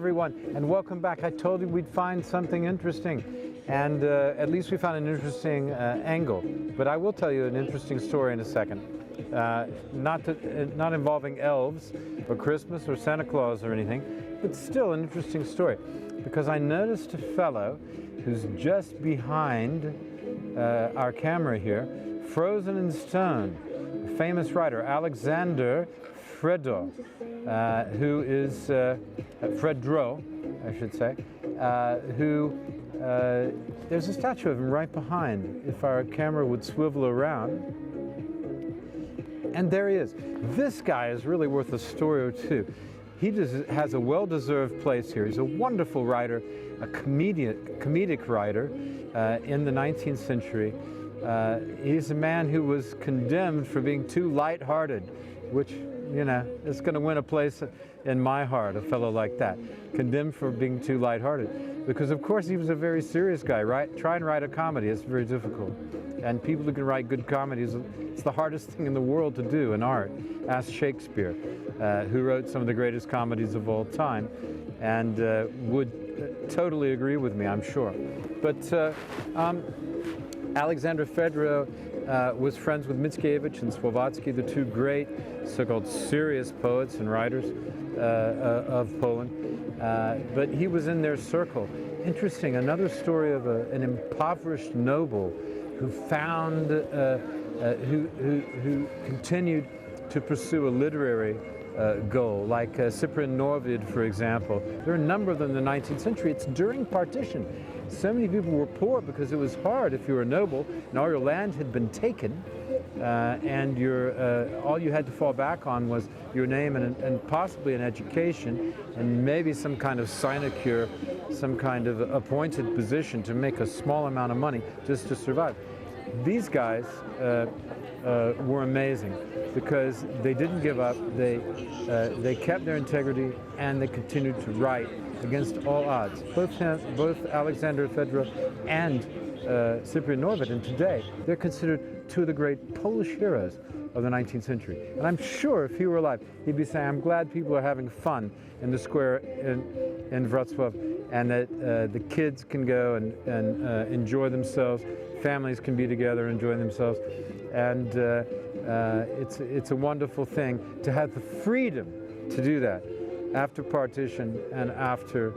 everyone, and welcome back. I told you we'd find something interesting, and at least we found an interesting angle. But I will tell you an interesting story in a second. Not involving elves or Christmas or Santa Claus or anything, but still an interesting story. Because I noticed a fellow who's just behind our camera here, frozen in stone, a famous writer, Aleksander Fredro, who is Fredro, I should say, there's a statue of him right behind, if our camera would swivel around. And there he is. This guy is really worth a story or two. He just has a well-deserved place here. He's a wonderful writer, a comedic writer in the 19th century. He's a man who was condemned for being too light-hearted, which, you know, is going to win a place in my heart, a fellow like that. Condemned for being too light-hearted. Because, of course, he was a very serious guy, right? Try and write a comedy, it's very difficult. And people who can write good comedies, it's the hardest thing in the world to do in art. Ask Shakespeare, who wrote some of the greatest comedies of all time, and would totally agree with me, I'm sure. But Aleksander Fredro was friends with Mickiewicz and Słowatsky, the two great so-called serious poets and writers of Poland. But he was in their circle. Interesting, another story of an impoverished noble who found, who continued to pursue a literary goal, like Cyprian Norvid, for example. There are a number of them in the 19th century. It's during partition. So many people were poor because it was hard if you were a noble and all your land had been taken, and all you had to fall back on was your name and possibly an education and maybe some kind of sinecure, some kind of appointed position to make a small amount of money just to survive. These guys were amazing because they didn't give up, they kept their integrity, and they continued to write against all odds. Both Aleksander Fredro and Cyprian Norvid, and today they're considered two of the great Polish heroes of the 19th century. And I'm sure if he were alive, he'd be saying, I'm glad people are having fun in the square in Wrocław, and that the kids can go and enjoy themselves, families can be together, enjoying themselves, and it's a wonderful thing to have the freedom to do that after partition and after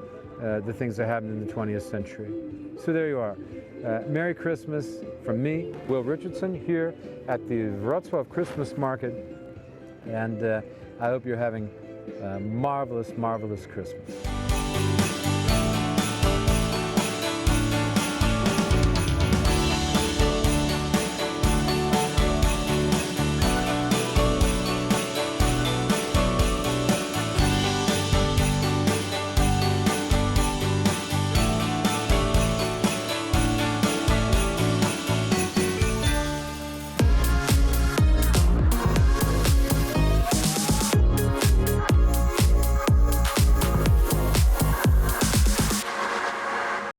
the things that happened in the 20th century. So there you are. Merry Christmas from me, Will Richardson, here at the Wrocław Christmas Market, and I hope you're having a marvelous, marvelous Christmas.